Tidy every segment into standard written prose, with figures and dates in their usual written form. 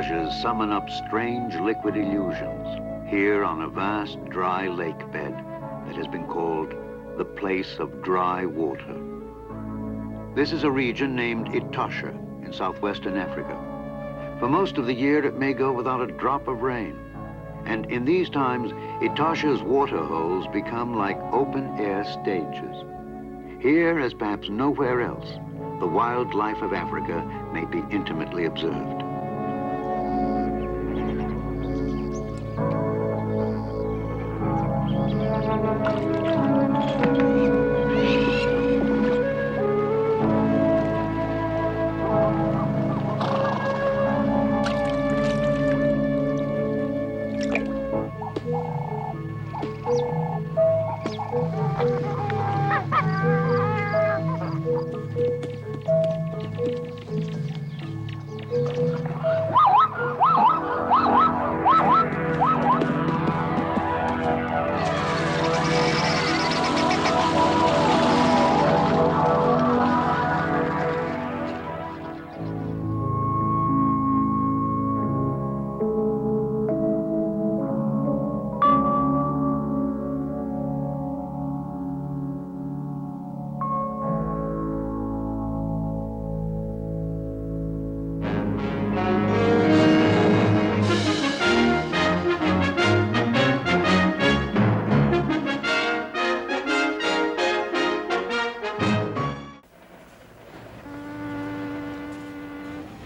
mirages summon up strange liquid illusions here on a vast dry lake bed that has been called the place of dry water. This is a region named Etosha in southwestern Africa. For most of the year, it may go without a drop of rain. And in these times, Etosha's water holes become like open-air stages. Here, as perhaps nowhere else, the wildlife of Africa may be intimately observed.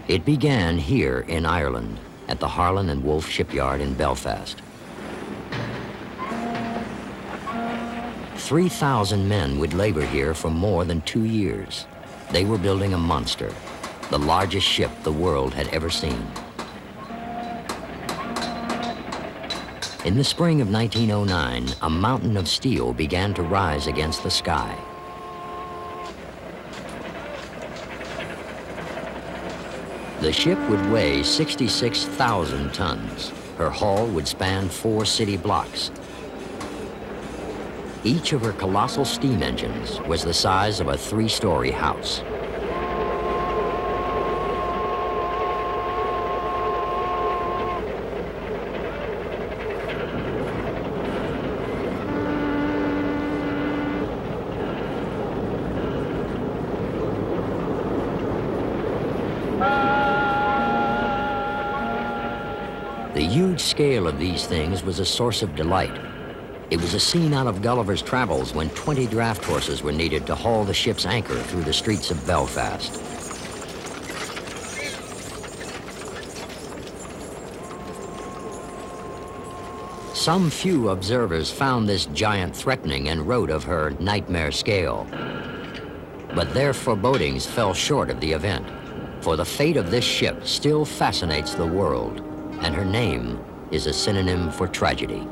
It began here in Ireland, at the Harlan and Wolff shipyard in Belfast. 3,000 men would labor here for more than 2 years. They were building a monster, the largest ship the world had ever seen. In the spring of 1909, a mountain of steel began to rise against the sky. The ship would weigh 66,000 tons. Her hull would span 4 city blocks. Each of her colossal steam engines was the size of a 3-story house. The huge scale of these things was a source of delight. It was a scene out of Gulliver's Travels when 20 draft horses were needed to haul the ship's anchor through the streets of Belfast. Some few observers found this giant threatening and wrote of her nightmare scale. But their forebodings fell short of the event, for the fate of this ship still fascinates the world, and her name is a synonym for tragedy.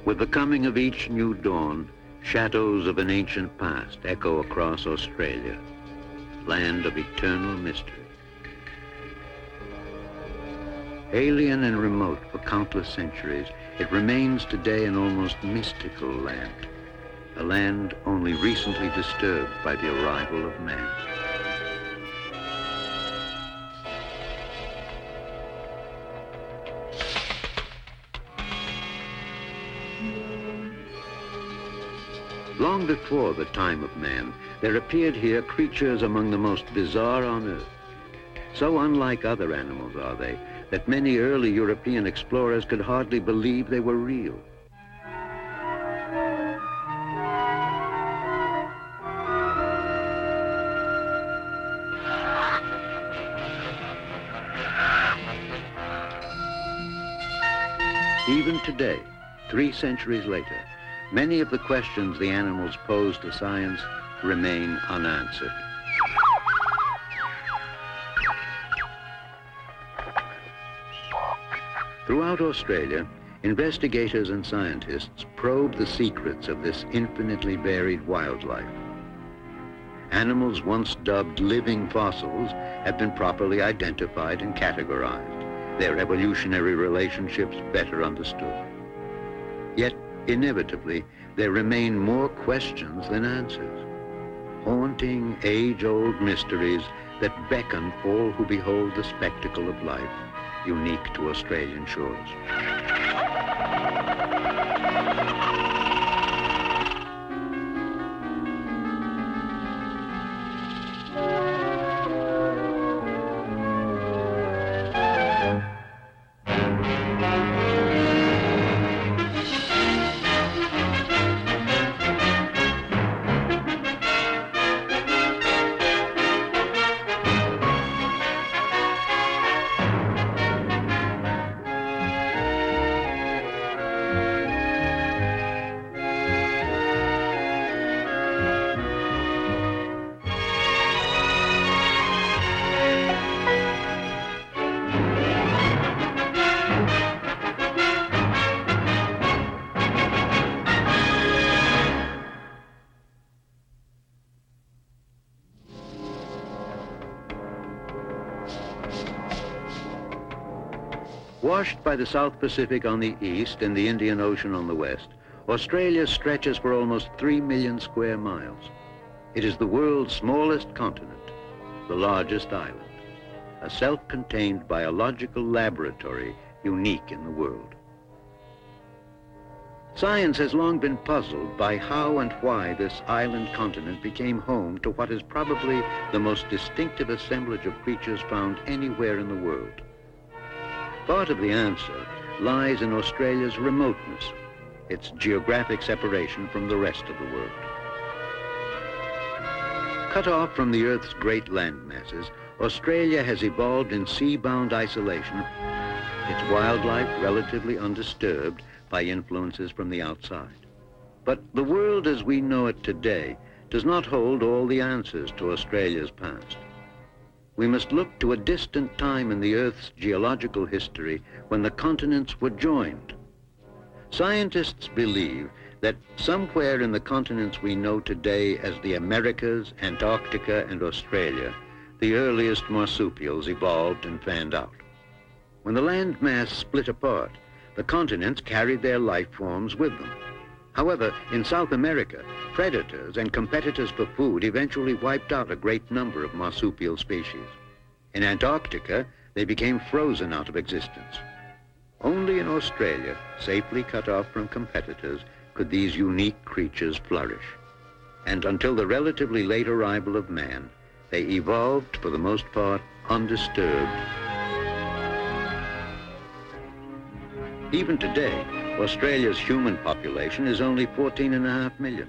With the coming of each new dawn, shadows of an ancient past echo across Australia, land of eternal mystery. Alien and remote for countless centuries, it remains today an almost mystical land, a land only recently disturbed by the arrival of man. Long before the time of man, there appeared here creatures among the most bizarre on earth. So unlike other animals are they, that many early European explorers could hardly believe they were real. Even today, 3 centuries later, many of the questions the animals pose to science remain unanswered. Throughout Australia, investigators and scientists probe the secrets of this infinitely varied wildlife. Animals once dubbed living fossils have been properly identified and categorized, their evolutionary relationships better understood. Yet, inevitably, there remain more questions than answers, haunting age-old mysteries that beckon all who behold the spectacle of life unique to Australian shores. Washed by the South Pacific on the east and the Indian Ocean on the west, Australia stretches for almost 3 million square miles. It is the world's smallest continent, the largest island, a self-contained biological laboratory unique in the world. Science has long been puzzled by how and why this island continent became home to what is probably the most distinctive assemblage of creatures found anywhere in the world. Part of the answer lies in Australia's remoteness, its geographic separation from the rest of the world. Cut off from the Earth's great land masses, Australia has evolved in sea-bound isolation, its wildlife relatively undisturbed by influences from the outside. But the world as we know it today does not hold all the answers to Australia's past. We must look to a distant time in the Earth's geological history when the continents were joined. Scientists believe that somewhere in the continents we know today as the Americas, Antarctica, and Australia, the earliest marsupials evolved and fanned out. When the land mass split apart, the continents carried their life forms with them. However, in South America, predators and competitors for food eventually wiped out a great number of marsupial species. In Antarctica, they became frozen out of existence. Only in Australia, safely cut off from competitors, could these unique creatures flourish. And until the relatively late arrival of man, they evolved, for the most part, undisturbed. Even today, Australia's human population is only 14.5 million.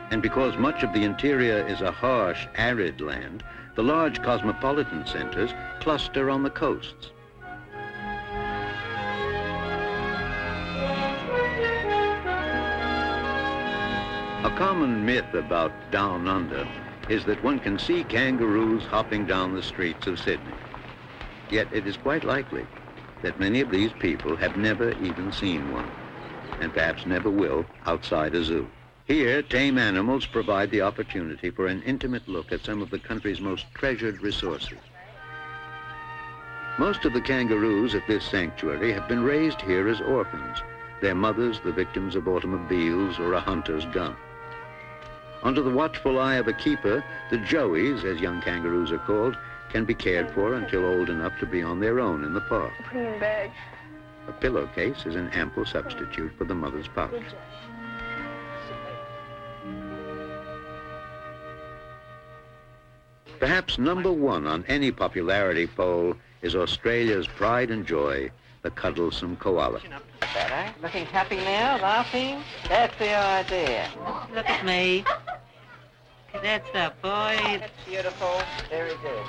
And because much of the interior is a harsh, arid land, the large cosmopolitan centers cluster on the coasts. A common myth about Down Under is that one can see kangaroos hopping down the streets of Sydney. Yet it is quite likely that many of these people have never even seen one, and perhaps never will outside a zoo. Here, tame animals provide the opportunity for an intimate look at some of the country's most treasured resources. Most of the kangaroos at this sanctuary have been raised here as orphans, their mothers the victims of automobiles or a hunter's gun. Under the watchful eye of a keeper, the joeys, as young kangaroos are called, can be cared for until old enough to be on their own in the park. Put it in bag. A pillowcase is an ample substitute for the mother's pouch. Perhaps number one on any popularity poll is Australia's pride and joy, the cuddlesome koala. Better. Looking happy now, laughing. That's the idea. Look at me. That's the boy. That's beautiful. Very good.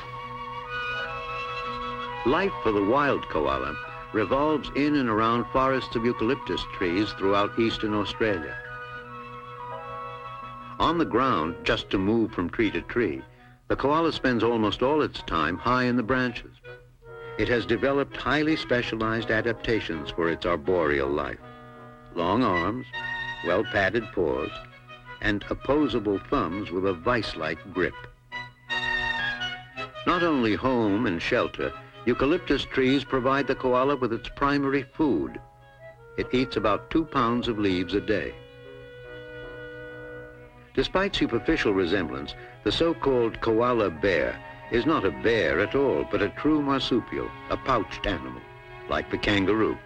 Life for the wild koala revolves in and around forests of eucalyptus trees throughout eastern Australia. On the ground, just to move from tree to tree, the koala spends almost all its time high in the branches. It has developed highly specialized adaptations for its arboreal life. Long arms, well-padded paws, and opposable thumbs with a vice-like grip. Not only home and shelter, eucalyptus trees provide the koala with its primary food. It eats about 2 pounds of leaves a day. Despite superficial resemblance, the so-called koala bear is not a bear at all, but a true marsupial, a pouched animal, like the kangaroo.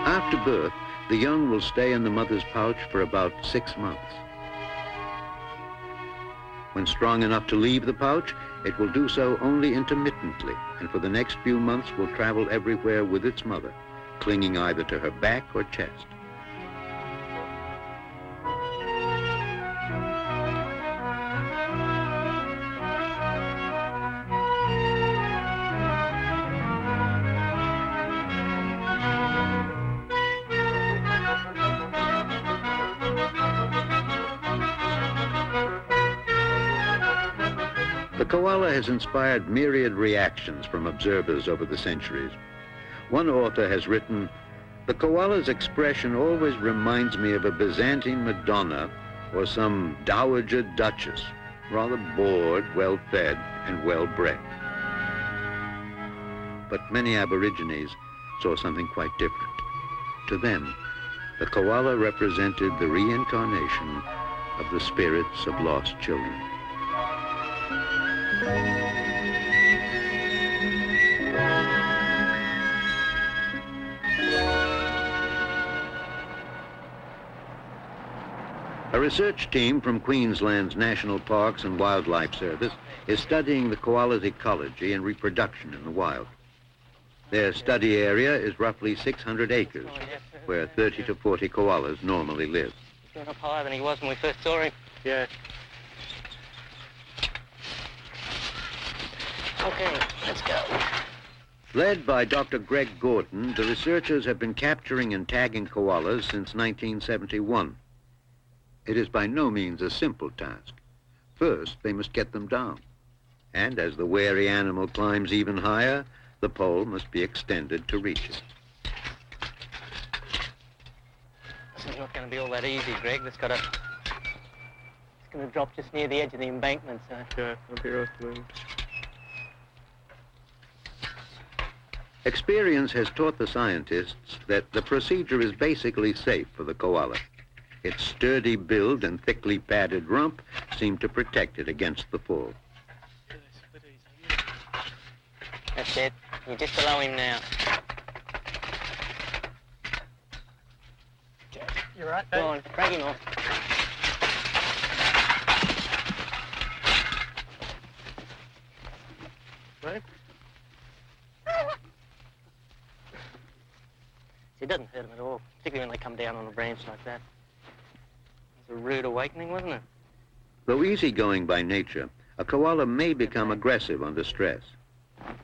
After birth, the young will stay in the mother's pouch for about 6 months. When strong enough to leave the pouch, it will do so only intermittently, and for the next few months will travel everywhere with its mother, clinging either to her back or chest. The koala has inspired myriad reactions from observers over the centuries. One author has written, "The koala's expression always reminds me of a Byzantine Madonna or some dowager duchess, rather bored, well-fed, and well-bred." But many Aborigines saw something quite different. To them, the koala represented the reincarnation of the spirits of lost children. A research team from Queensland's National Parks and Wildlife Service is studying the koala's ecology and reproduction in the wild. Their study area is roughly 600 acres, where 30 to 40 koalas normally live. He's going up higher than he was when we first saw him. Yeah. Okay, let's go. Led by Dr. Greg Gorton, the researchers have been capturing and tagging koalas since 1971. It is by no means a simple task. First, they must get them down. And as the wary animal climbs even higher, the pole must be extended to reach it. This is not going to be all that easy, Greg. It's going to drop just near the edge of the embankment, so... Yeah, I'll be right with him. Experience has taught the scientists that the procedure is basically safe for the koala. Its sturdy build and thickly padded rump seem to protect it against the fall. That's it. You're just below him now. You're right, Dave. Go on, drag him off. Right? It doesn't hurt them at all, particularly when they come down on a branch like that. It's a rude awakening, wasn't it? Though easygoing by nature, a koala may become aggressive under stress.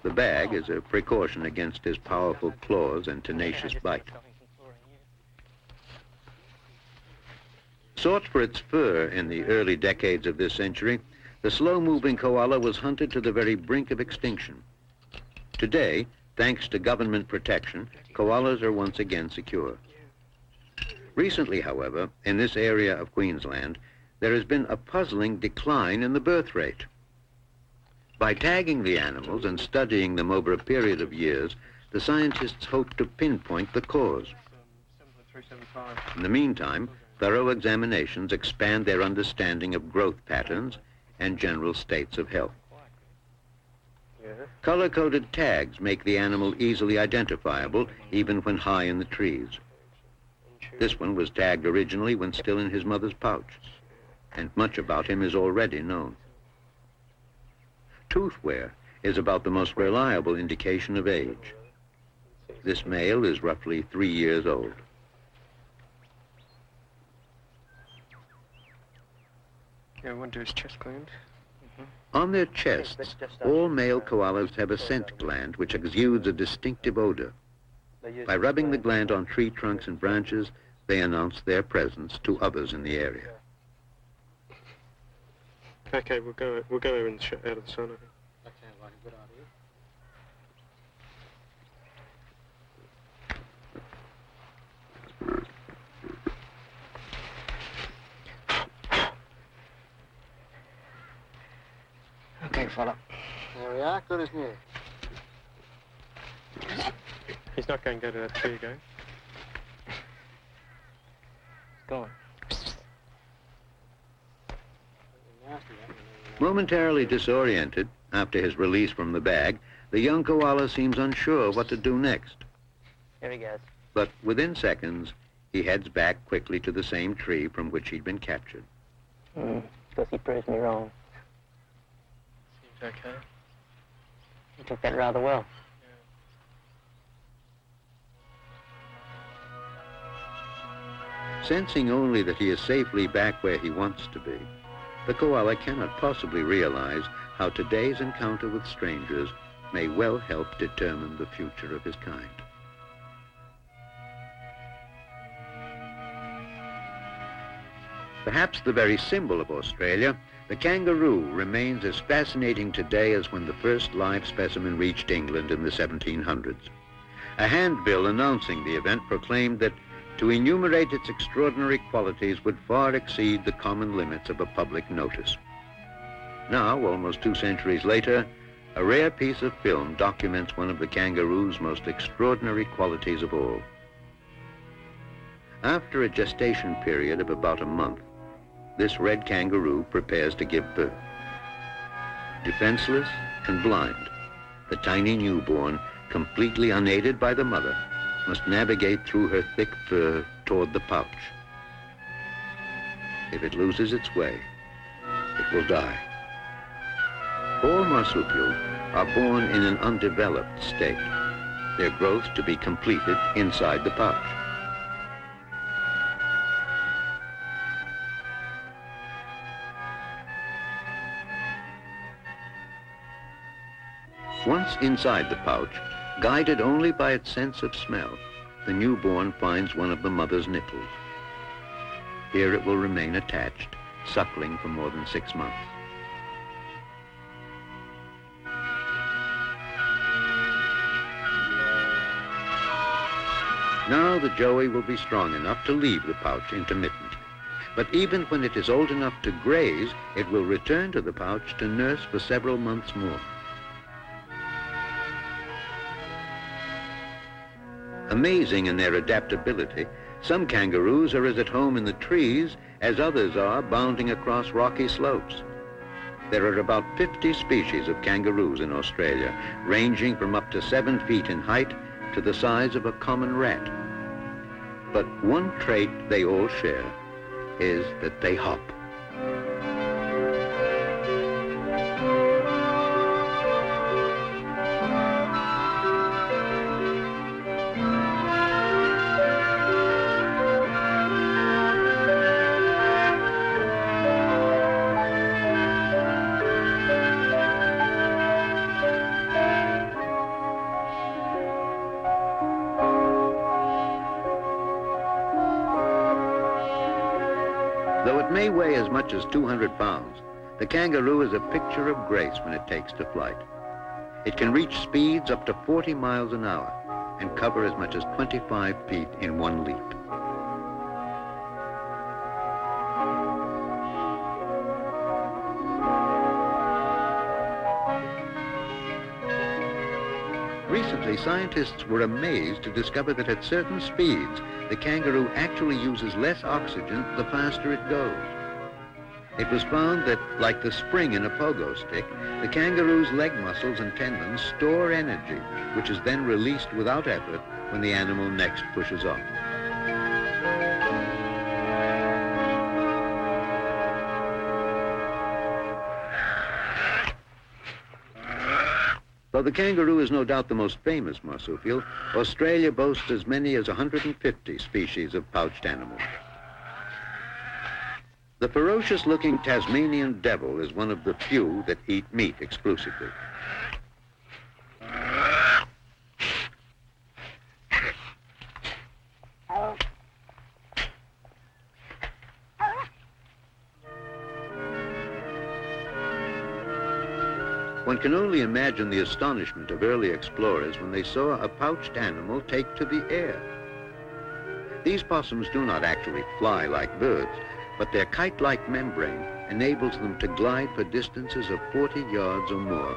The bag is a precaution against his powerful claws and tenacious bite. Sought for its fur in the early decades of this century, the slow-moving koala was hunted to the very brink of extinction. Today, thanks to government protection, koalas are once again secure. Recently, however, in this area of Queensland, there has been a puzzling decline in the birth rate. By tagging the animals and studying them over a period of years, the scientists hope to pinpoint the cause. In the meantime, thorough examinations expand their understanding of growth patterns and general states of health. Color-coded tags make the animal easily identifiable, even when high in the trees. This one was tagged originally when still in his mother's pouch, and much about him is already known. Tooth wear is about the most reliable indication of age. This male is roughly 3 years old. Yeah, I want to do his chest cleaned. On their chests, all male koalas have a scent gland which exudes a distinctive odor. By rubbing the gland on tree trunks and branches, they announce their presence to others in the area. Okay, we'll go in out of the sun, I think. That sounds like a good idea. Okay, fella. There we are, good as new. He's not going to go to that tree again. Go on. Momentarily disoriented after his release from the bag, the young koala seems unsure what to do next. Here he goes. But within seconds, he heads back quickly to the same tree from which he'd been captured. Because he proved me wrong. Seems okay. He took that rather well. Sensing only that he is safely back where he wants to be, the koala cannot possibly realize how today's encounter with strangers may well help determine the future of his kind. Perhaps the very symbol of Australia, the kangaroo remains as fascinating today as when the first live specimen reached England in the 1700s. A handbill announcing the event proclaimed that to enumerate its extraordinary qualities would far exceed the common limits of a public notice. Now, almost 2 centuries later, a rare piece of film documents one of the kangaroo's most extraordinary qualities of all. After a gestation period of about a month, this red kangaroo prepares to give birth. Defenseless and blind, the tiny newborn, completely unaided by the mother, must navigate through her thick fur toward the pouch. If it loses its way, it will die. All marsupials are born in an undeveloped state, their growth to be completed inside the pouch. Once inside the pouch, guided only by its sense of smell, the newborn finds one of the mother's nipples. Here it will remain attached, suckling for more than 6 months. Now the joey will be strong enough to leave the pouch intermittently. But even when it is old enough to graze, it will return to the pouch to nurse for several months more. Amazing in their adaptability, some kangaroos are as at home in the trees as others are bounding across rocky slopes. There are about 50 species of kangaroos in Australia, ranging from up to 7 feet in height to the size of a common rat. But one trait they all share is that they hop. Though it may weigh as much as 200 pounds, the kangaroo is a picture of grace when it takes to flight. It can reach speeds up to 40 miles an hour and cover as much as 25 feet in one leap. Recently, scientists were amazed to discover that at certain speeds, the kangaroo actually uses less oxygen the faster it goes. It was found that, like the spring in a pogo stick, the kangaroo's leg muscles and tendons store energy, which is then released without effort when the animal next pushes off. Though the kangaroo is no doubt the most famous marsupial, Australia boasts as many as 150 species of pouched animals. The ferocious-looking Tasmanian devil is one of the few that eat meat exclusively. One can only imagine the astonishment of early explorers when they saw a pouched animal take to the air. These possums do not actually fly like birds, but their kite-like membrane enables them to glide for distances of 40 yards or more.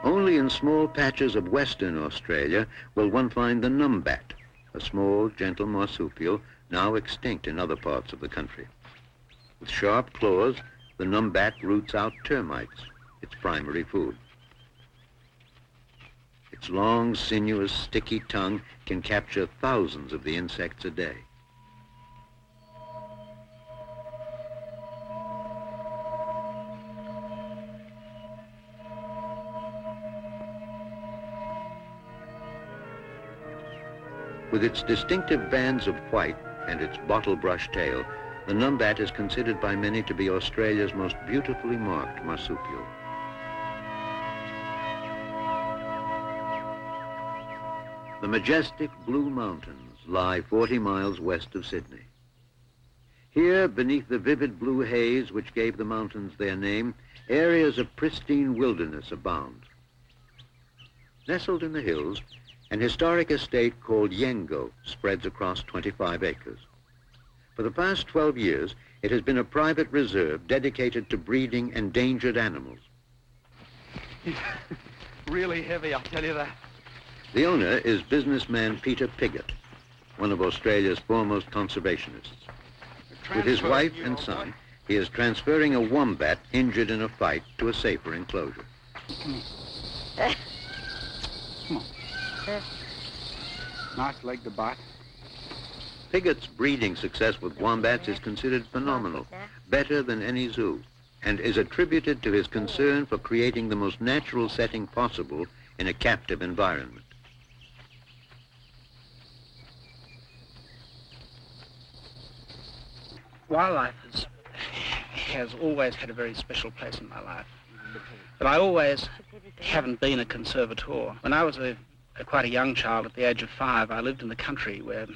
Only in small patches of Western Australia will one find the numbat, a small, gentle marsupial now extinct in other parts of the country. With sharp claws, the numbat roots out termites, its primary food. Its long, sinuous, sticky tongue can capture thousands of the insects a day. With its distinctive bands of white and its bottle-brush tail, the numbat is considered by many to be Australia's most beautifully marked marsupial. The majestic Blue Mountains lie 40 miles west of Sydney. Here, beneath the vivid blue haze which gave the mountains their name, areas of pristine wilderness abound. Nestled in the hills, an historic estate called Yengo spreads across 25 acres. For the past 12 years, it has been a private reserve dedicated to breeding endangered animals. Really heavy, I'll tell you that. The owner is businessman Peter Piggott, one of Australia's foremost conservationists. With his wife and son, he is transferring a wombat injured in a fight to a safer enclosure. Come on. Nice leg to bite. Piggott's breeding success with wombats is considered phenomenal, better than any zoo, and is attributed to his concern for creating the most natural setting possible in a captive environment. Wildlife has always had a very special place in my life. But I always haven't been a conservator. When I was quite a young child, at the age of 5, I lived in the country where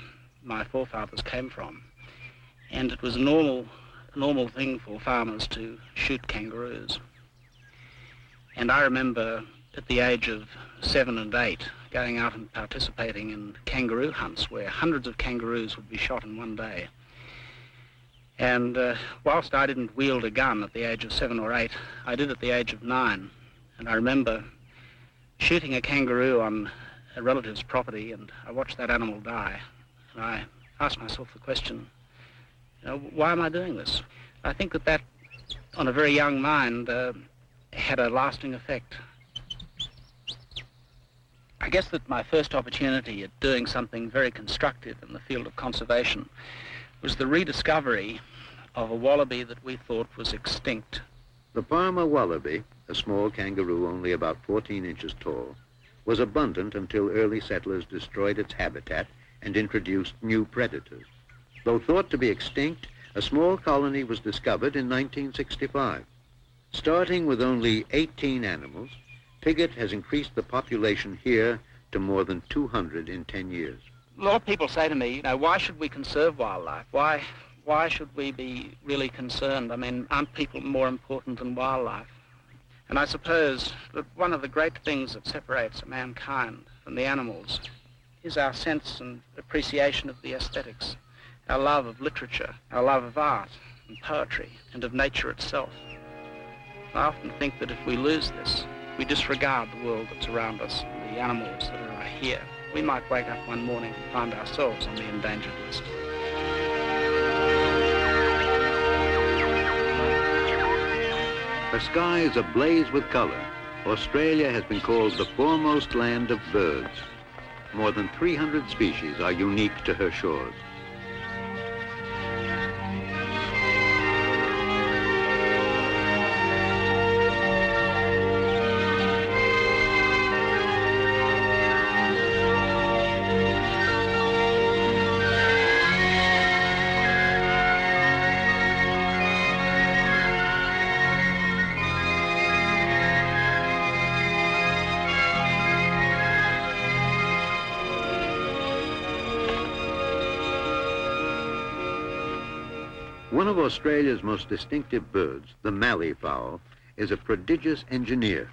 my forefathers came from. And it was a normal thing for farmers to shoot kangaroos. And I remember at the age of 7 and 8 going out and participating in kangaroo hunts where hundreds of kangaroos would be shot in one day. And whilst I didn't wield a gun at the age of 7 or 8, I did at the age of 9. And I remember shooting a kangaroo on a relative's property, and I watched that animal die. And I asked myself the question, why am I doing this? I think that on a very young mind, had a lasting effect. I guess that my first opportunity at doing something very constructive in the field of conservation was the rediscovery of a wallaby that we thought was extinct. The Palmer wallaby, a small kangaroo only about 14 inches tall, was abundant until early settlers destroyed its habitat and introduced new predators. Though thought to be extinct, a small colony was discovered in 1965. Starting with only 18 animals, Piggott has increased the population here to more than 200 in 10 years. A lot of people say to me, why should we conserve wildlife? Why should we be really concerned? I mean, aren't people more important than wildlife? And I suppose that one of the great things that separates mankind from the animals is our sense and appreciation of the aesthetics, our love of literature, our love of art and poetry and of nature itself. I often think that if we lose this, we disregard the world that's around us and the animals that are here, we might wake up one morning and find ourselves on the endangered list. Her sky is ablaze with color. Australia has been called the foremost land of birds. More than 300 species are unique to her shores. One of Australia's most distinctive birds, the mallee fowl, is a prodigious engineer.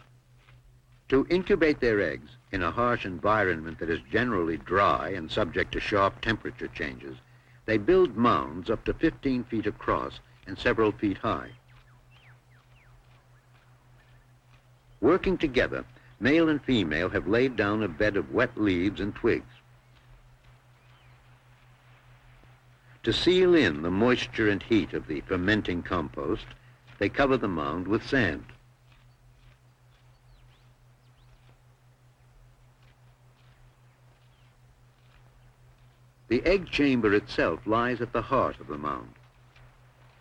To incubate their eggs in a harsh environment that is generally dry and subject to sharp temperature changes, they build mounds up to 15 feet across and several feet high. Working together, male and female have laid down a bed of wet leaves and twigs. To seal in the moisture and heat of the fermenting compost, they cover the mound with sand. The egg chamber itself lies at the heart of the mound.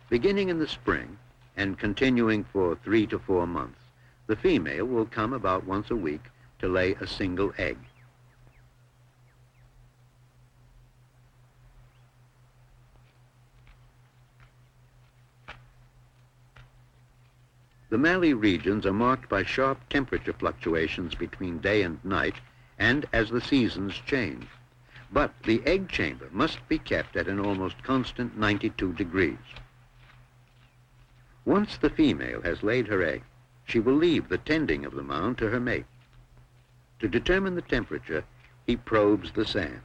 Beginning in the spring and continuing for 3 to 4 months, the female will come about once a week to lay a single egg. The mallee regions are marked by sharp temperature fluctuations between day and night and as the seasons change. But the egg chamber must be kept at an almost constant 92 degrees. Once the female has laid her egg, she will leave the tending of the mound to her mate. To determine the temperature, he probes the sand.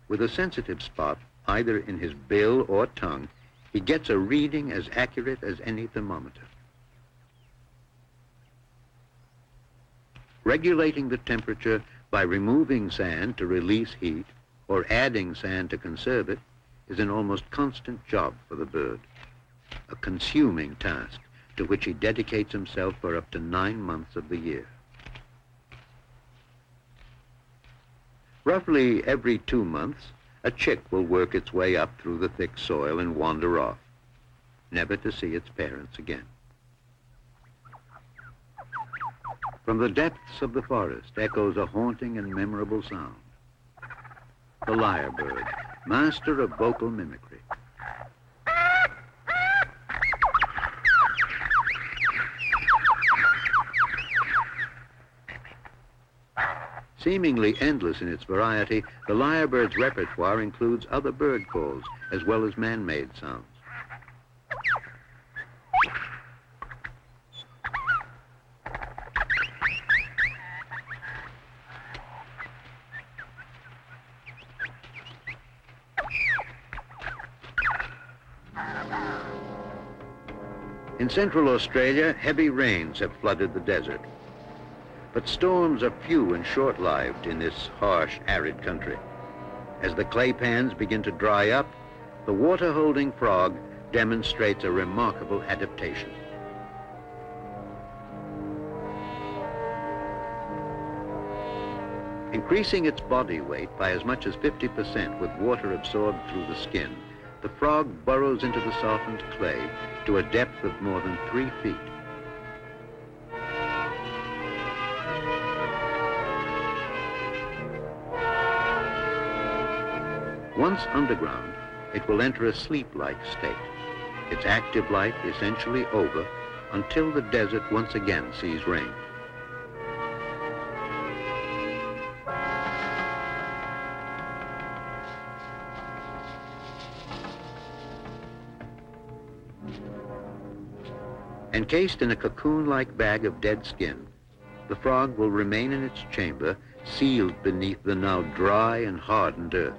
With a sensitive spot, either in his bill or tongue, he gets a reading as accurate as any thermometer. Regulating the temperature by removing sand to release heat or adding sand to conserve it is an almost constant job for the bird, a consuming task to which he dedicates himself for up to 9 months of the year. Roughly every 2 months, a chick will work its way up through the thick soil and wander off, never to see its parents again. From the depths of the forest echoes a haunting and memorable sound. The lyrebird, master of vocal mimicry. Seemingly endless in its variety, the lyrebird's repertoire includes other bird calls as well as man-made sounds. In central Australia, heavy rains have flooded the desert. But storms are few and short-lived in this harsh, arid country. As the clay pans begin to dry up, the water-holding frog demonstrates a remarkable adaptation. Increasing its body weight by as much as 50% with water absorbed through the skin, the frog burrows into the softened clay to a depth of more than 3 feet. Once underground, it will enter a sleep-like state, its active life essentially over until the desert once again sees rain. Encased in a cocoon-like bag of dead skin, the frog will remain in its chamber, sealed beneath the now dry and hardened earth.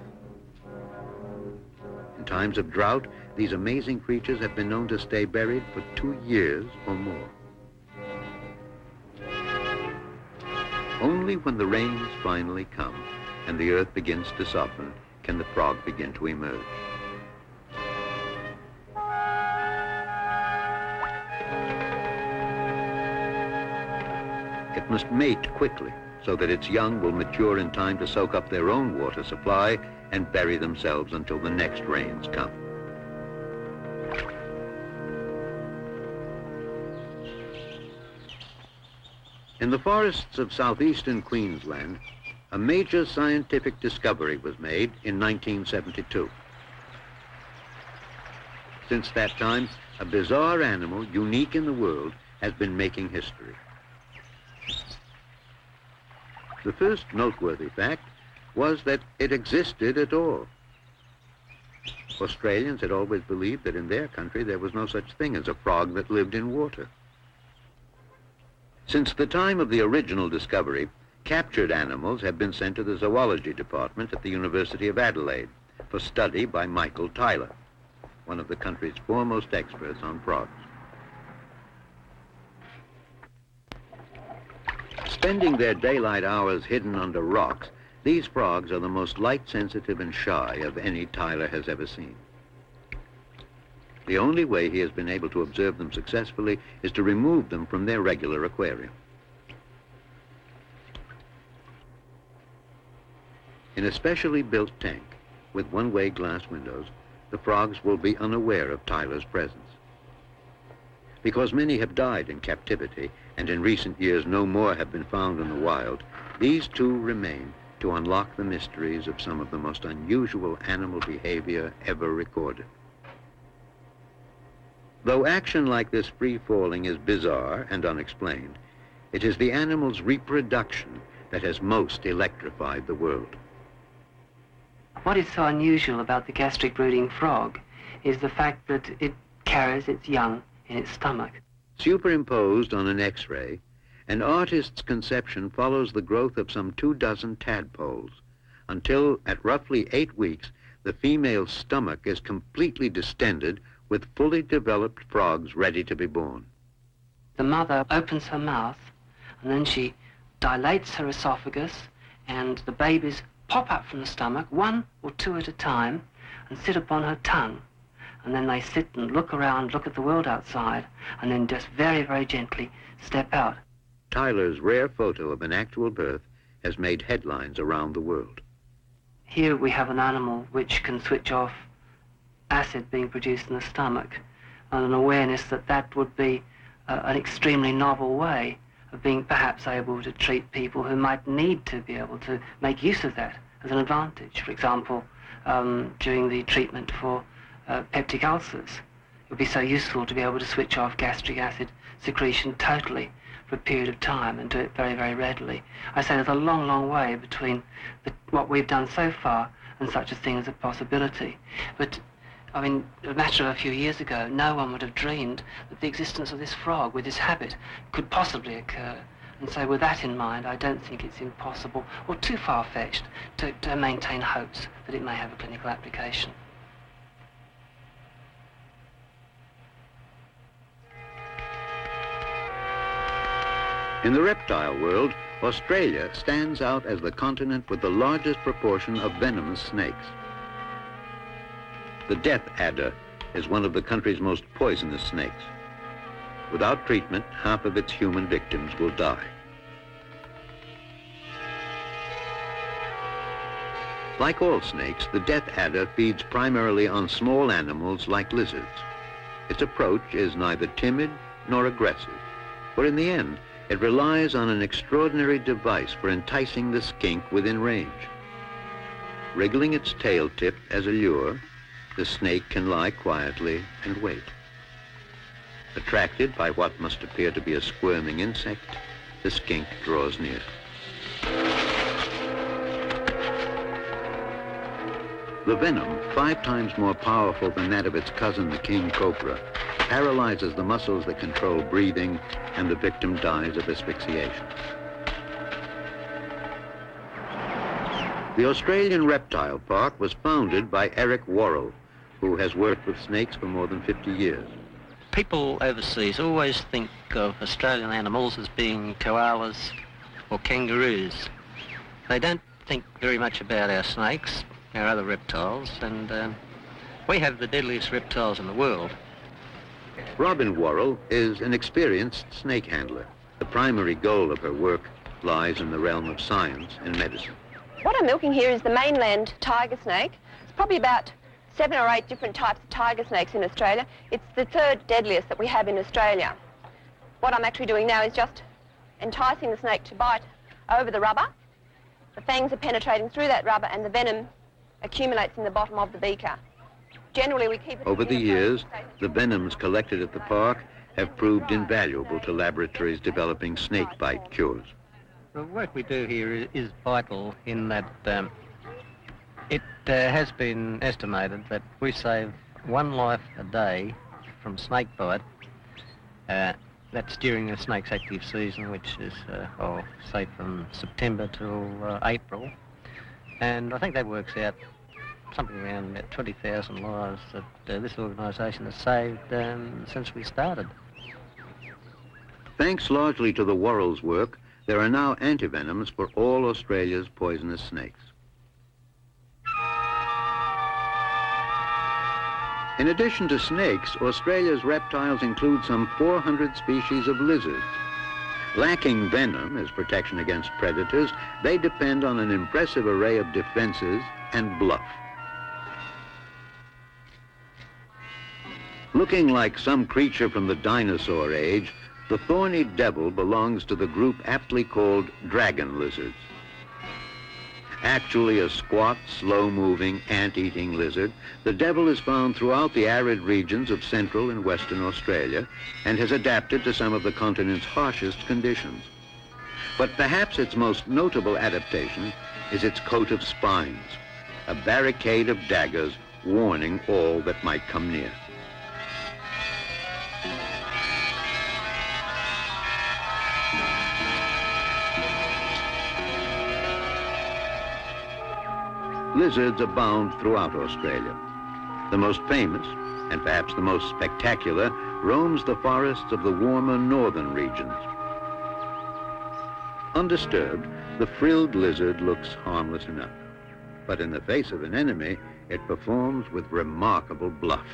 In times of drought, these amazing creatures have been known to stay buried for 2 years or more. Only when the rains finally come and the earth begins to soften can the frog begin to emerge. it must mate quickly so that its young will mature in time to soak up their own water supply and bury themselves until the next rains come. In the forests of southeastern Queensland, a major scientific discovery was made in 1972. Since that time, a bizarre animal unique in the world has been making history. The first noteworthy fact was that it existed at all. Australians had always believed that in their country there was no such thing as a frog that lived in water. Since the time of the original discovery, captured animals have been sent to the zoology department at the University of Adelaide for study by Michael Tyler, one of the country's foremost experts on frogs. Spending their daylight hours hidden under rocks, these frogs are the most light-sensitive and shy of any Tyler has ever seen. The only way he has been able to observe them successfully is to remove them from their regular aquarium. In a specially built tank with one-way glass windows, the frogs will be unaware of Tyler's presence. Because many have died in captivity, and in recent years no more have been found in the wild, these two remain to unlock the mysteries of some of the most unusual animal behavior ever recorded. Though action like this free-falling is bizarre and unexplained, it is the animal's reproduction that has most electrified the world. What is so unusual about the gastric brooding frog is the fact that it carries its young in its stomach. Superimposed on an X-ray, an artist's conception follows the growth of some 24 tadpoles until, at roughly 8 weeks, the female's stomach is completely distended with fully developed frogs ready to be born. The mother opens her mouth and then she dilates her esophagus, and the babies pop up from the stomach, 1 or 2 at a time, and sit upon her tongue. And then they sit and look around, look at the world outside, and then just very, very gently step out. Tyler's rare photo of an actual birth has made headlines around the world. Here we have an animal which can switch off acid being produced in the stomach, and an awareness that that would be an extremely novel way of being perhaps able to treat people who might need to be able to make use of that as an advantage. For example, during the treatment for peptic ulcers, it would be so useful to be able to switch off gastric acid secretion totally for a period of time and do it very, very readily. I say there's a long, long way between what we've done so far and such a thing as a possibility. But I mean, a matter of a few years ago, no one would have dreamed that the existence of this frog with this habit could possibly occur. And so with that in mind, I don't think it's impossible or too far-fetched to maintain hopes that it may have a clinical application. In the reptile world, Australia stands out as the continent with the largest proportion of venomous snakes. The death adder is one of the country's most poisonous snakes. Without treatment, half of its human victims will die. Like all snakes, the death adder feeds primarily on small animals like lizards. Its approach is neither timid nor aggressive, but in the end, it relies on an extraordinary device for enticing the skink within range. Wriggling its tail tip as a lure, the snake can lie quietly and wait. Attracted by what must appear to be a squirming insect, the skink draws near. The venom, 5 times more powerful than that of its cousin, the king cobra, paralyzes the muscles that control breathing, and the victim dies of asphyxiation. The Australian Reptile Park was founded by Eric Worrell, who has worked with snakes for more than 50 years. People overseas always think of Australian animals as being koalas or kangaroos. They don't think very much about our snakes, our other reptiles, and we have the deadliest reptiles in the world. Robin Worrell is an experienced snake handler. The primary goal of her work lies in the realm of science and medicine. What I'm milking here is the mainland tiger snake. It's probably about 7 or 8 different types of tiger snakes in Australia. It's the 3rd deadliest that we have in Australia. What I'm actually doing now is just enticing the snake to bite over the rubber. The fangs are penetrating through that rubber and the venom accumulates in the bottom of the beaker. Generally, we keep it... Over the years, the venoms collected at the park have proved invaluable to laboratories developing snake bite cures. The work we do here is vital in that it has been estimated that we save 1 life a day from snake bite. That's during the snake's active season, which is, say, from September till April. And I think that works out something around about 20,000 lives that this organisation has saved since we started. Thanks largely to the Worrell's work, there are now antivenoms for all Australia's poisonous snakes. In addition to snakes, Australia's reptiles include some 400 species of lizards. Lacking venom as protection against predators, they depend on an impressive array of defenses and bluff. Looking like some creature from the dinosaur age, the thorny devil belongs to the group aptly called dragon lizards. Actually a squat, slow-moving, ant-eating lizard, the devil is found throughout the arid regions of central and western Australia and has adapted to some of the continent's harshest conditions. But perhaps its most notable adaptation is its coat of spines, a barricade of daggers warning all that might come near. Lizards abound throughout Australia. The most famous, and perhaps the most spectacular, roams the forests of the warmer northern regions. Undisturbed, the frilled lizard looks harmless enough. But in the face of an enemy, it performs with remarkable bluff.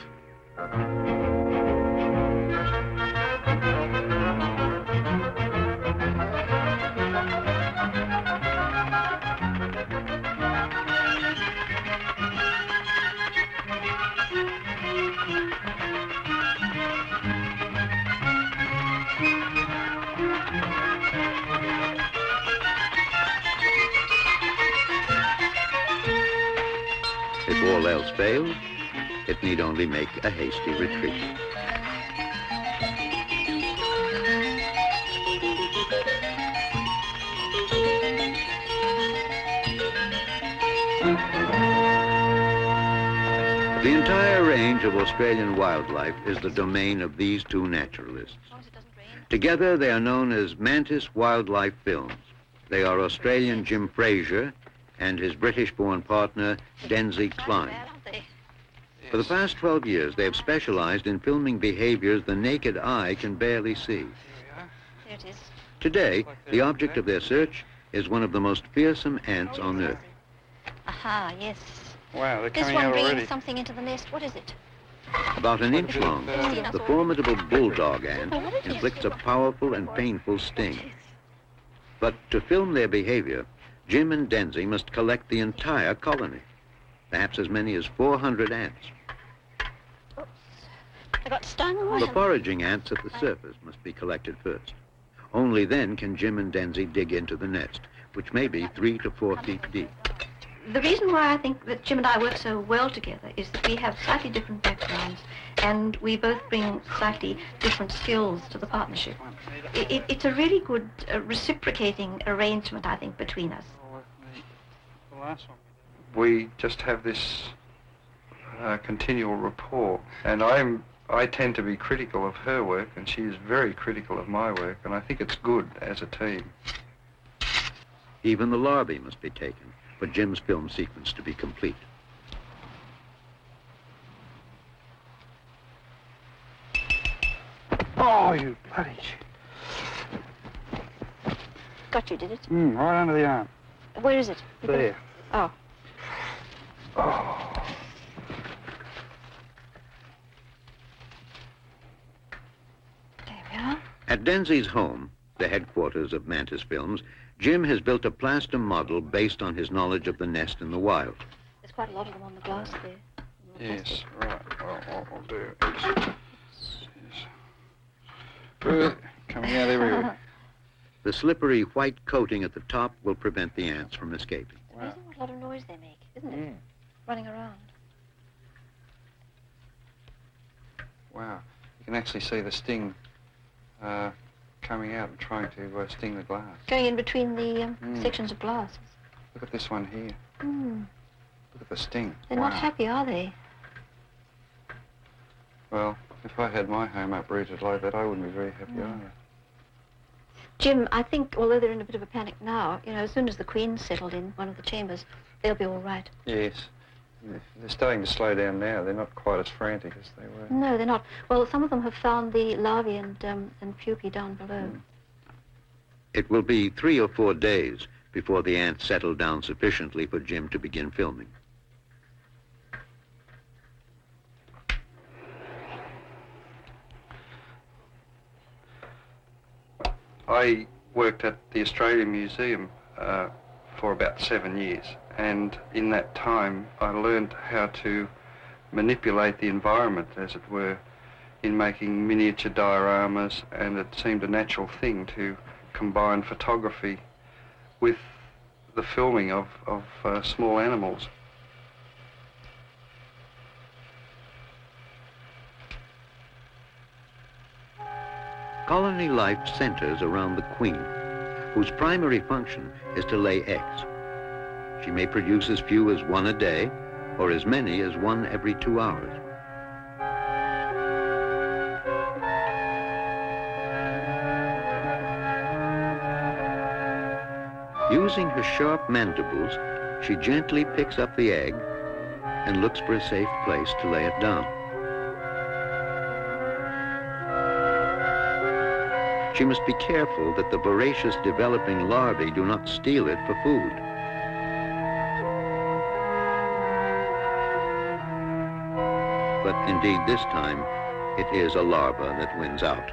If all else fails, it need only make a hasty retreat. The entire range of Australian wildlife is the domain of these two naturalists. Together they are known as Mantis Wildlife Films. They are Australian Jim Fraser and his British-born partner, Denzi Klein. For the past 12 years, they have specialized in filming behaviors the naked eye can barely see. There it is. Today, the object of their search is one of the most fearsome ants on Earth. Aha, yes. Wow, they're This coming one out bringing already. something into the nest. What is it? About an inch long, the formidable bulldog ant inflicts a powerful and painful sting. But to film their behavior, Jim and Denzi must collect the entire colony, perhaps as many as 400 ants. Oops. I got stung. The foraging ants at the surface must be collected first. Only then can Jim and Denzi dig into the nest, which may be 3 to 4 feet deep. The reason why I think that Jim and I work so well together is that we have slightly different backgrounds and we both bring slightly different skills to the partnership. It's a really good reciprocating arrangement, I think, between us. We just have this continual rapport, and I tend to be critical of her work and she is very critical of my work, and I think it's good as a team. Even the larvae must be taken for Jim's film sequence to be complete. Oh, you bloody shit. Got you, did it? Right under the arm. Where is it? There. Oh. Oh. There we are. At Denzi's home, the headquarters of Mantis Films, Jim has built a plaster model based on his knowledge of the nest in the wild. There's quite a lot of them on the glass there. Yes, right. Well, what I'll do is... coming out everywhere. The slippery white coating at the top will prevent the ants from escaping. It's amazing what a lot of noise they make, isn't it? Running around. Wow. You can actually see the sting coming out and trying to sting the glass. Going in between the sections of glass. Look at this one here. Look at the sting. They're not happy, are they? Well, if I had my home uprooted like that, I wouldn't be very happy either. Jim, I think, although they're in a bit of a panic now, you know, as soon as the Queen's settled in one of the chambers, they'll be all right. Yes. They're starting to slow down now. They're not quite as frantic as they were. No, they're not. Well, some of them have found the larvae and pupae down below. It will be 3 or 4 days before the ants settle down sufficiently for Jim to begin filming. I worked at the Australian Museum for about 7 years, and in that time I learned how to manipulate the environment, as it were, in making miniature dioramas, and it seemed a natural thing to combine photography with the filming of small animals. Colony life centers around the queen, whose primary function is to lay eggs. She may produce as few as 1 a day, or as many as 1 every 2 hours. Using her sharp mandibles, she gently picks up the egg and looks for a safe place to lay it down. She must be careful that the voracious developing larvae do not steal it for food. But indeed this time, it is a larva that wins out.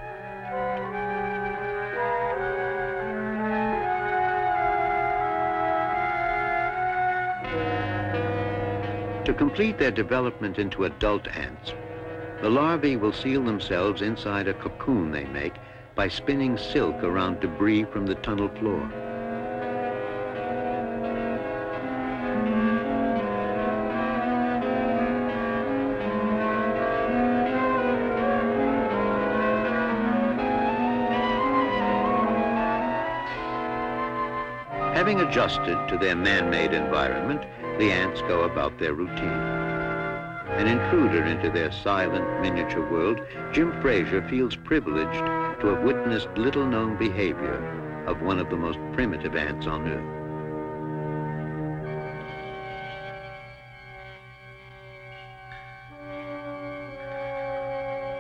To complete their development into adult ants, the larvae will seal themselves inside a cocoon they make by spinning silk around debris from the tunnel floor. Having adjusted to their man-made environment, the ants go about their routine. An intruder into their silent miniature world, Jim Fraser feels privileged to have witnessed little-known behavior of one of the most primitive ants on Earth.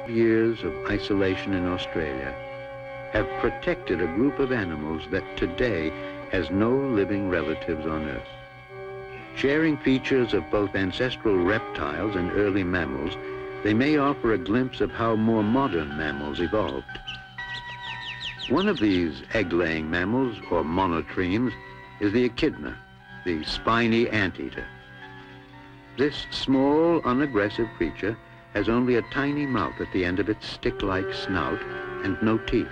Years of isolation in Australia have protected a group of animals that today has no living relatives on Earth. Sharing features of both ancestral reptiles and early mammals, they may offer a glimpse of how more modern mammals evolved. One of these egg-laying mammals, or monotremes, is the echidna, the spiny anteater. This small, unaggressive creature has only a tiny mouth at the end of its stick-like snout and no teeth.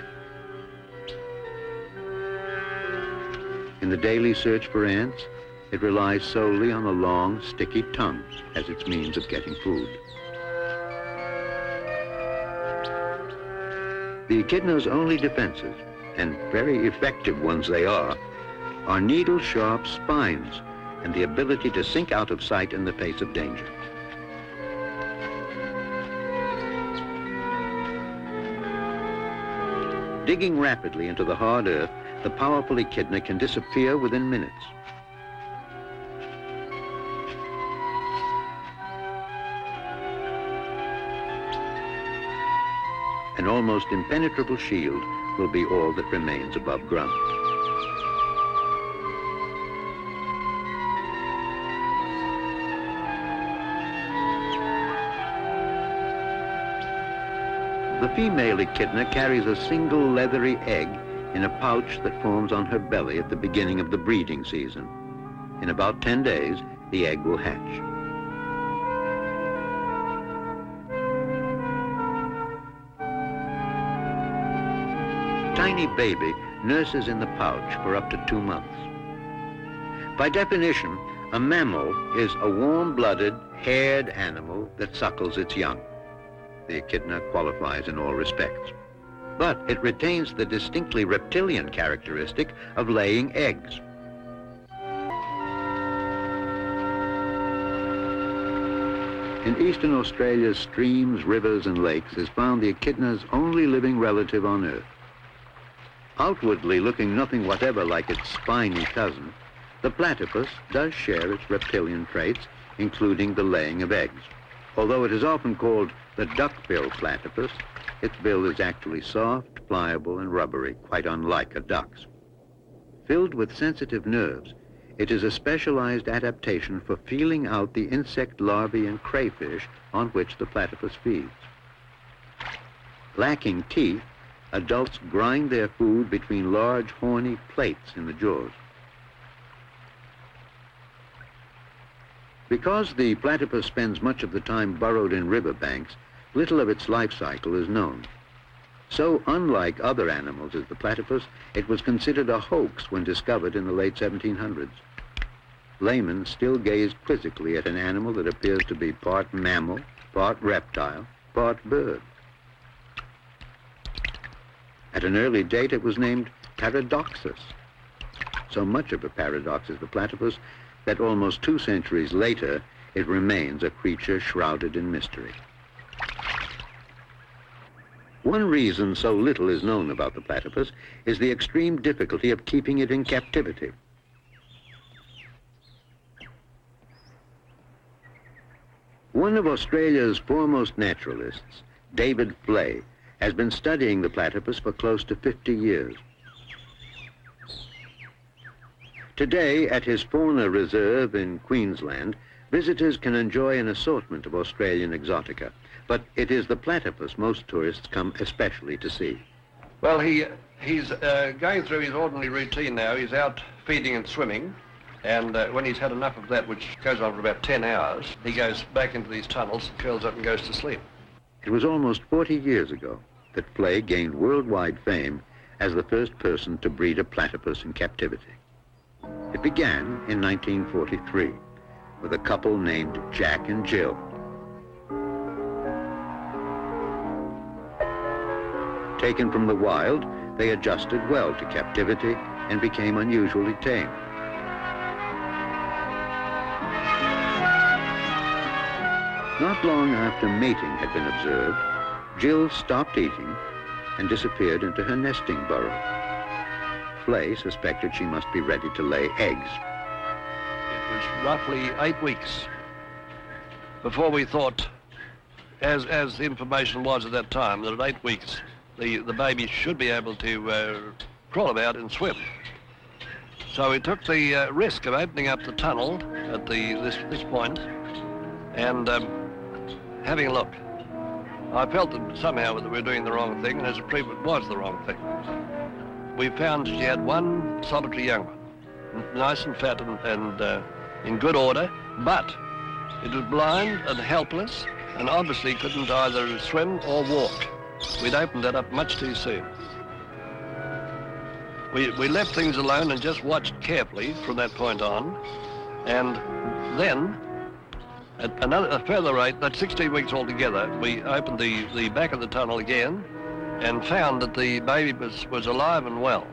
In the daily search for ants, it relies solely on a long, sticky tongue as its means of getting food. The echidna's only defenses, and very effective ones they are needle-sharp spines and the ability to sink out of sight in the face of danger. Digging rapidly into the hard earth, the powerful echidna can disappear within minutes. An almost impenetrable shield will be all that remains above ground. The female echidna carries a single leathery egg in a pouch that forms on her belly at the beginning of the breeding season. In about 10 days, the egg will hatch. Tiny baby nurses in the pouch for up to 2 months. By definition, a mammal is a warm-blooded, haired animal that suckles its young. The echidna qualifies in all respects. But it retains the distinctly reptilian characteristic of laying eggs. In eastern Australia's streams, rivers, and lakes is found the echidna's only living relative on Earth. Outwardly looking nothing whatever like its spiny cousin, the platypus does share its reptilian traits, including the laying of eggs. Although it is often called the duck-billed platypus, its bill is actually soft, pliable, and rubbery, quite unlike a duck's. Filled with sensitive nerves, it is a specialized adaptation for feeling out the insect larvae and crayfish on which the platypus feeds. Lacking teeth, adults grind their food between large horny plates in the jaws. Because the platypus spends much of the time burrowed in riverbanks, little of its life cycle is known. So unlike other animals as the platypus, it was considered a hoax when discovered in the late 1700s. Laymen still gaze quizzically at an animal that appears to be part mammal, part reptile, part bird. At an early date, it was named Paradoxus. So much of a paradox is the platypus that almost 2 centuries later, it remains a creature shrouded in mystery. One reason so little is known about the platypus is the extreme difficulty of keeping it in captivity. One of Australia's foremost naturalists, David Flay, has been studying the platypus for close to 50 years. Today, at his fauna reserve in Queensland, visitors can enjoy an assortment of Australian exotica, but it is the platypus most tourists come especially to see. Well, he's going through his ordinary routine now. He's out feeding and swimming, and when he's had enough of that, which goes on for about 10 hours, he goes back into these tunnels, curls up and goes to sleep. It was almost 40 years ago that Flay gained worldwide fame as the first person to breed a platypus in captivity. It began in 1943 with a couple named Jack and Jill. Taken from the wild, they adjusted well to captivity and became unusually tame. Not long after mating had been observed, Jill stopped eating and disappeared into her nesting burrow. Flay suspected she must be ready to lay eggs. It was roughly 8 weeks before we thought, as the information was at that time, that at 8 weeks the baby should be able to crawl about and swim. So we took the risk of opening up the tunnel at this point and having a look. I felt that somehow that we were doing the wrong thing, and as a proof it was the wrong thing. We found she had one solitary young one, nice and fat and in good order, but it was blind and helpless and obviously couldn't either swim or walk. We'd opened that up much too soon. We left things alone and just watched carefully from that point on, and then at a further rate, that's 16 weeks altogether, we opened the back of the tunnel again and found that the baby was alive and well.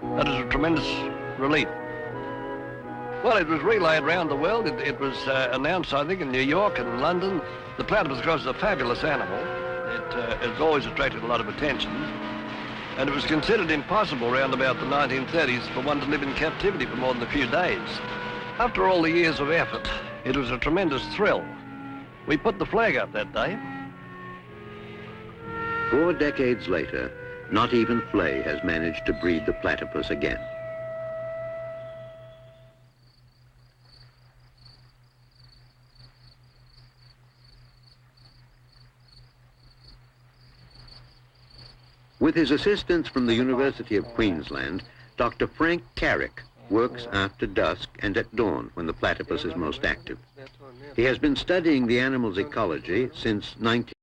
That was a tremendous relief. Well, it was relayed around the world. It was announced, I think, in New York and London. The platypus, of course, is a fabulous animal. It has always attracted a lot of attention. And it was considered impossible around about the 1930s for one to live in captivity for more than a few days. After all the years of effort, it was a tremendous thrill. We put the flag up that day. 4 decades later, not even Flay has managed to breed the platypus again. With his assistance from the University of Queensland, Dr. Frank Carrick works after dusk and at dawn when the platypus is most active. He has been studying the animal's ecology since 19...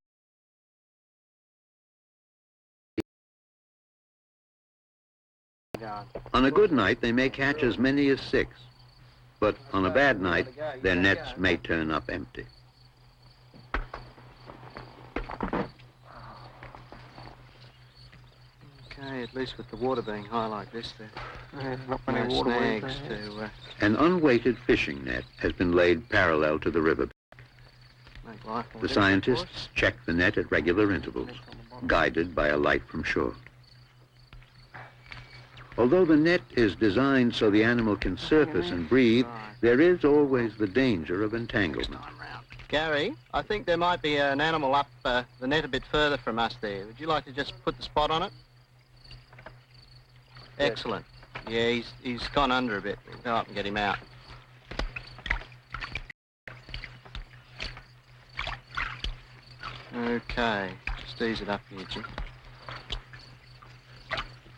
On a good night, they may catch as many as 6, but on a bad night, their nets may turn up empty. Okay, at least with the water being high like this, there not are many no water snags to An unweighted fishing net has been laid parallel to the river. make life more The difficult for us. scientists check the net at regular intervals, guided by a light from shore. Although the net is designed so the animal can surface and breathe, there is always the danger of entanglement. Gary, I think there might be an animal up the net a bit further from us there. Would you like to just put the spot on it? Excellent. Yeah, he's gone under a bit. We'll go up and get him out. Okay, just ease it up here, Jim.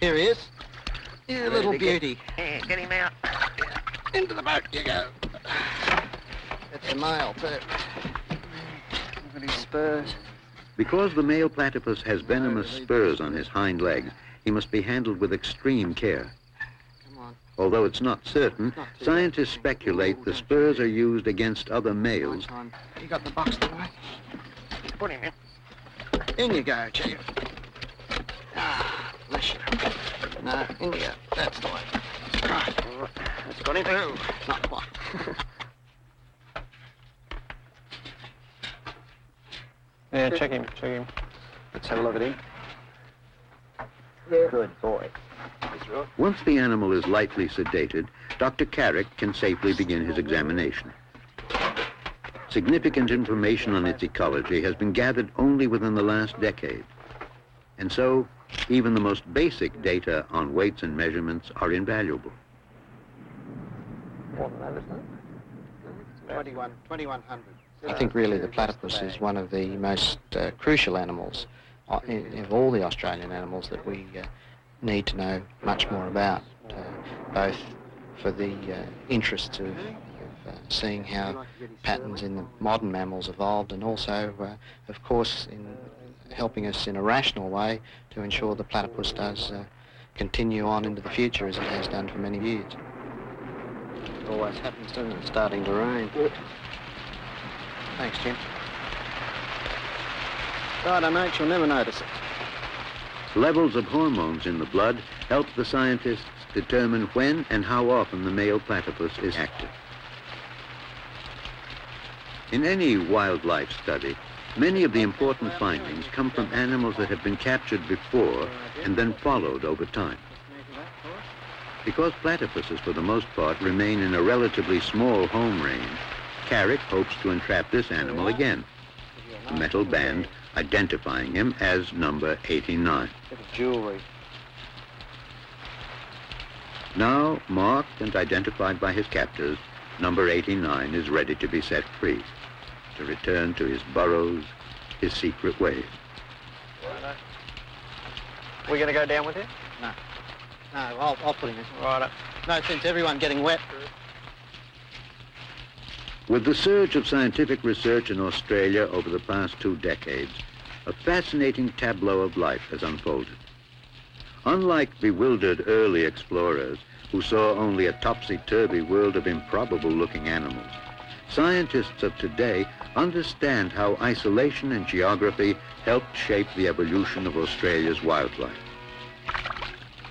Here he is. You little beauty. Yeah, get him out. Into the boat you go. It's a male too. Look at his spurs. Because the male platypus has venomous spurs on his hind legs, he must be handled with extreme care. Come on. Although it's not certain, scientists speculate the spurs are used against other males. You got the box the way? Put him in. In you go, Chief. Ah, bless you. No, in you go. That's the way. Right. That's got him. Oh, not quite. Yeah, check him. Let's have a look at him. Good boy. Once the animal is lightly sedated, Dr. Carrick can safely begin his examination. Significant information on its ecology has been gathered only within the last decade. And so, even the most basic data on weights and measurements are invaluable. More than that, isn't it? 2100. I think really the platypus is one of the most crucial animals of all the Australian animals that we need to know much more about, both for the interests of seeing how patterns in the modern mammals evolved, and also, of course, in helping us in a rational way to ensure the platypus does continue on into the future as it has done for many years. It always happens, doesn't it? It's starting to rain. Thanks, Jim. Righto, mate, you'll never notice it. Levels of hormones in the blood help the scientists determine when and how often the male platypus is active. In any wildlife study, many of the important findings come from animals that have been captured before and then followed over time. Because platypuses, for the most part, remain in a relatively small home range, Carrick hopes to entrap this animal again. A metal band identifying him as number 89. Bit of jewelry. Now marked and identified by his captors, number 89 is ready to be set free, to return to his burrows, his secret ways. We're going to go down with him? No. No, I'll put him in. Right. No sense everyone getting wet. With the surge of scientific research in Australia over the past 2 decades, a fascinating tableau of life has unfolded. Unlike bewildered early explorers who saw only a topsy-turvy world of improbable-looking animals, scientists of today understand how isolation and geography helped shape the evolution of Australia's wildlife.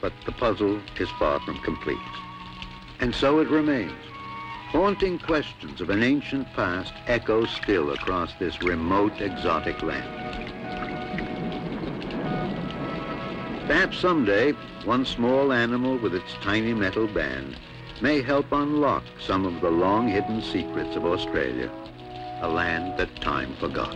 But the puzzle is far from complete. And so it remains. Haunting questions of an ancient past echo still across this remote, exotic land. Perhaps someday, one small animal with its tiny metal band may help unlock some of the long-hidden secrets of Australia, a land that time forgot.